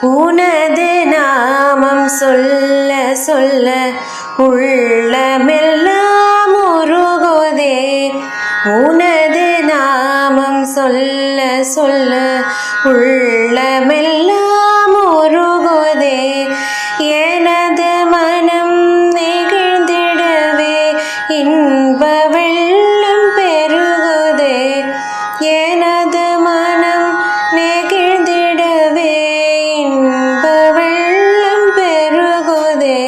உனது நாமம் சொல்ல சொல்ல உள்ளமெல்லாம் உருகுதே. உனது நாமம் சொல்ல சொல்ல உள்ளமெல்லாம் உருகுதே. எனது மனம் நெகிழ்ந்திடவே இன்ப வெள்ளம் பெருகுதே. எனது மனம் நெகிழ்ந்திடவே இன்ப வெள்ளம் பெருகுதே.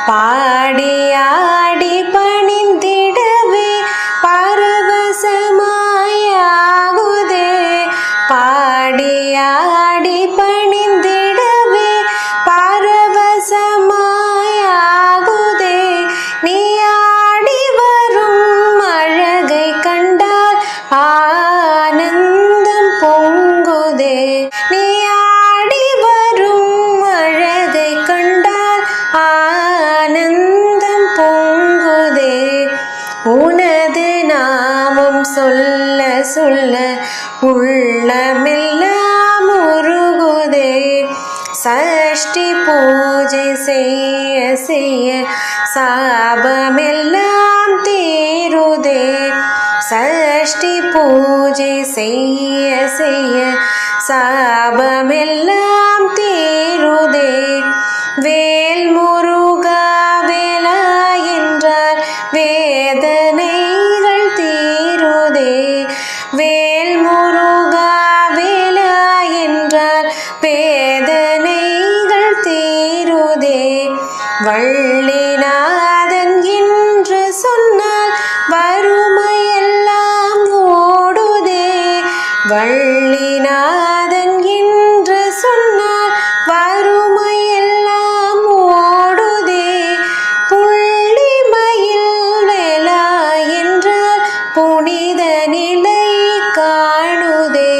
பாடியாடி பணிந்திடவே பரவசமாயாகுதே. பாடியாடி பணிந்திடவே பரவசமாயாகுதே. நீ ஆடி வரும் அழகை கண்டால் ஆனந்தம் பொங்குதே. நீ ஆடி வரும் அழகை கண்டால் ஆனந்தம் பொங்குதே. உனது நாமம் சொல்ல சொல்ல உள்ளமெல்லாம் உருகுதே. சஷ்டி பூஜை செய்ய செய்ய சாபமெல்லாம் தீருதே. சஷ்டி பூஜை செய்ய செய்ய சாபமெல்லாம் தீருதே. வேல் முருகா வேலா என்றால் வேதனைகள் தீருதே. வேல் முருகா வேலா என்றால் வேதனைகள் தீருதே. வள்ளிநாதன் என்று சொன்னால் வறுமையெல்லாம் ஓடுதே. வள்ளிநாதன் என்று சொன்னால் வறுமையெல்லாம் ஓடுதே. புள்ளிமயில் வேலா என்றால் புனித நிலை காணுதே.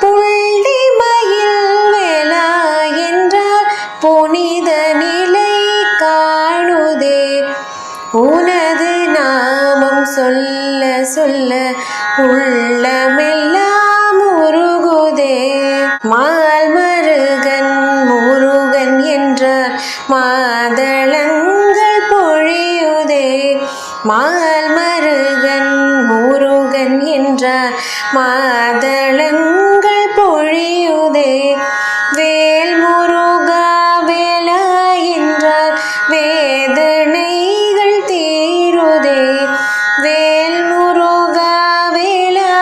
புள்ளிமயில் வேலா என்றால் புனித நிலை காணுதே. உனது நாமம் சொல்ல சொல்ல உள்ளமெல்லாம் உருகுதே. மால்மருகன் முருகன் என்றார் மாதளங்கள் பொழியுதே. மால்மருகன் முருகன் என்றார் மாதளங்கள் பொழியுதே. வேல் முருகா வேலா என்றார் வேதனைகள் தீருதே. வேல் முருகா வேலா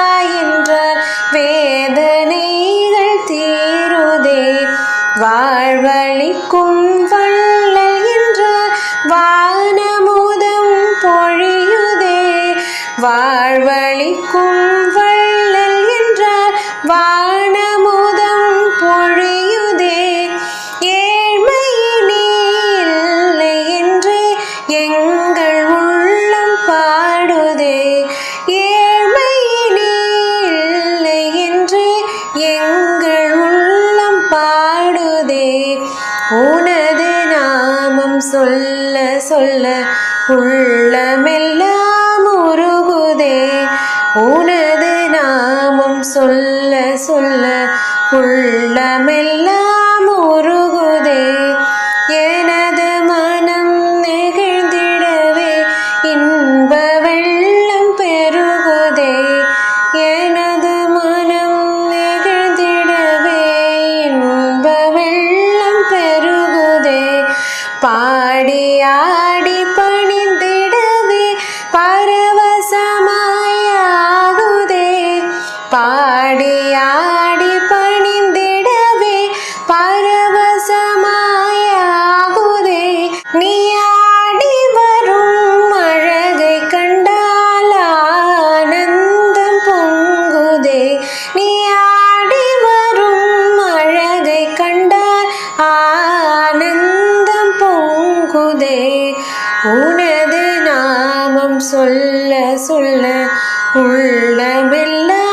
என்றார் வேதனைகள் தீருதே. வாழ்வளிக்கும் வள்ளல் என்றார் வானமுதம் பொழியுதே. வாழ்வளிக்கும் வள்ளல் என்றார் வானமுதம் பொழியுதே. ஏழ்மையிலே இல்லை என்று எங்கள் உள்ளம் பாடுதே. ஏழ்மையிலே இல்லை என்று எங்கள் உள்ளம் பாடுதே. உனது நாமம் சொல்ல சொல்ல உள்ளமெல்லாம் உருகுதே. உனது நாமம் சொல்ல சொல்ல உள்ளமெல்லாம் உருகுதே. எனது மனம் நெகிழ்ந்திடவே இன்ப வெள்ளம் பெருகுதே. எனது மனம் நெகிழ்ந்திடவே இன்ப வெள்ளம் பெருகுதே. பாடியாடி பணிந்திடவே பரவசமாயாகுதே. பாடியாடி பணிந்திடவே பரவசமாயாகுதே. நீ ஆடி வரும் அழகை கண்டால் ஆனந்தம் பொங்குதே. நீ ஆடி வரும் அழகை கண்டால் ஆனந்தம் பொங்குதே. உனது நாமம் சொல்ல சொல்ல உள்ளமெல்லாம்